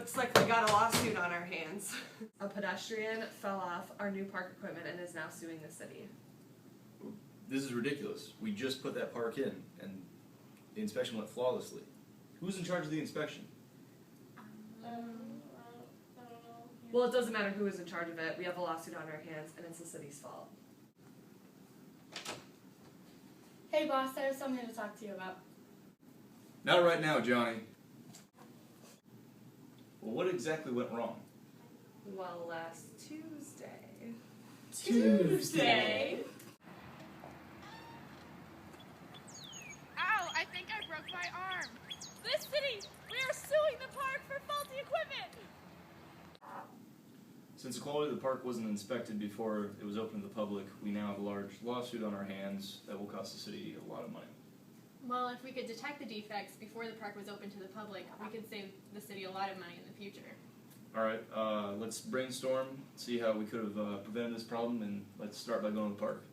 Looks like we got a lawsuit on our hands. A pedestrian fell off our new park equipment and is now suing the city. This is ridiculous. We just put that park in, and the inspection went flawlessly. Who's in charge of the inspection? Well, it doesn't matter who is in charge of it. We have a lawsuit on our hands, and it's the city's fault. Hey boss, I have something to talk to you about. Not right now, Johnny. Well, what exactly went wrong? Well, last Tuesday. Tuesday? Ow, I think I broke my arm. This city, we are suing the park for faulty equipment. Since the quality of the park wasn't inspected before it was open to the public, we now have a large lawsuit on our hands that will cost the city a lot of money. Well, if we could detect the defects before the park was open to the public, we could save the city a lot of money in the future. Alright, let's brainstorm, see how we could have prevented this problem, and let's start by going to the park.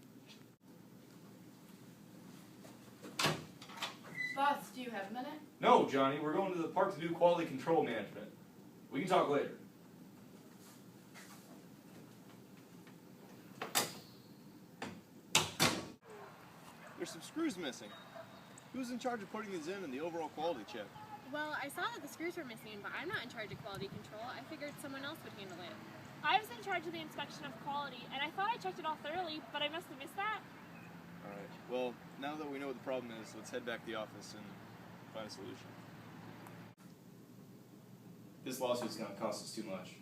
Boss, do you have a minute? No, Johnny, we're going to the park to do quality control management. We can talk later. There's some screws missing. Who's in charge of putting these in and the overall quality check? Well, I saw that the screws were missing, but I'm not in charge of quality control. I figured someone else would handle it. I was in charge of the inspection of quality, and I thought I checked it all thoroughly, but I must have missed that. Alright, well, now that we know what the problem is, let's head back to the office and find a solution. This lawsuit's going to cost us too much.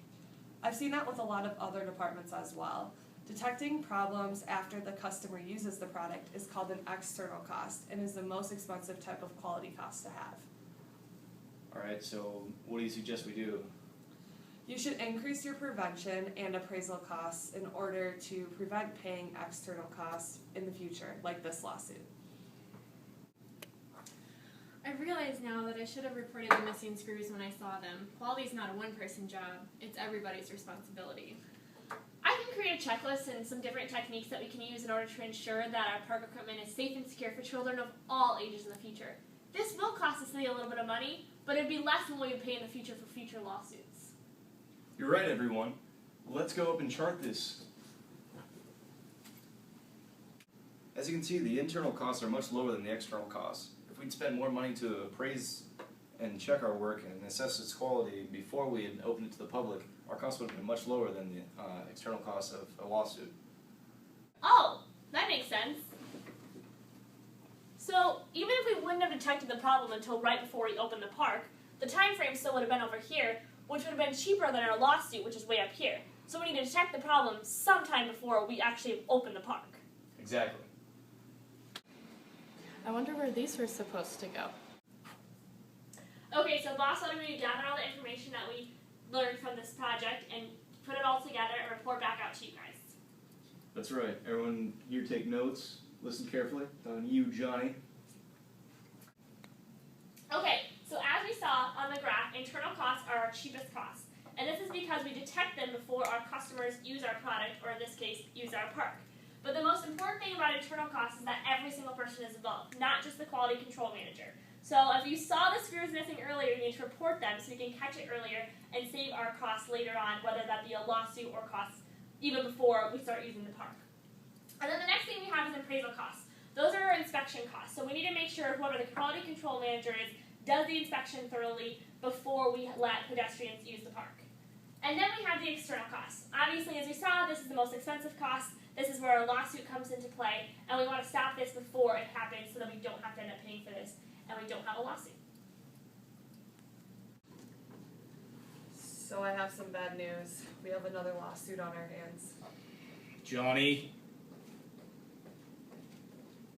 I've seen that with a lot of other departments as well. Detecting problems after the customer uses the product is called an external cost and is the most expensive type of quality cost to have. Alright, so what do you suggest we do? You should increase your prevention and appraisal costs in order to prevent paying external costs in the future, like this lawsuit. I realize now that I should have reported the missing screws when I saw them. Quality's not a one-person job. It's everybody's responsibility. I can create a checklist and some different techniques that we can use in order to ensure that our park equipment is safe and secure for children of all ages in the future. This will cost the city a little bit of money, but it'd be less than what we would pay in the future for future lawsuits. You're right, everyone. Let's go up and chart this. As you can see, the internal costs are much lower than the external costs. If we'd spend more money to appraise and check our work and assess its quality before we had opened it to the public, our costs would have been much lower than the external costs of a lawsuit. Oh, that makes sense. So, even if we wouldn't have detected the problem until right before we opened the park, the time frame still would have been over here, which would have been cheaper than our lawsuit, which is way up here. So we need to detect the problem sometime before we actually open the park. Exactly. I wonder where these were supposed to go. Okay, so boss wanted me to gather all the information that we learned from this project and put it all together and report back out to you guys. That's right. Everyone here take notes. Listen carefully. On you, Johnny. Okay, so as we saw on the graph, internal costs are our cheapest costs. And this is because we detect them before our customers use our product, or in this case, use our park. But the most important thing about internal costs is that every single person is involved, not just the quality control manager. So if you saw the screws missing earlier, you need to report them so we can catch it earlier and save our costs later on, whether that be a lawsuit or costs even before we start using the park. And then the next thing we have is appraisal costs. Those are our inspection costs. So we need to make sure whoever the quality control manager is does the inspection thoroughly before we let pedestrians use the park. And then we have the external costs. Obviously, as we saw, this is the most expensive cost. This is where our lawsuit comes into play, and we want to stop this before it happens so that we don't have to end up paying for this and we don't have a lawsuit. So I have some bad news. We have another lawsuit on our hands. Johnny,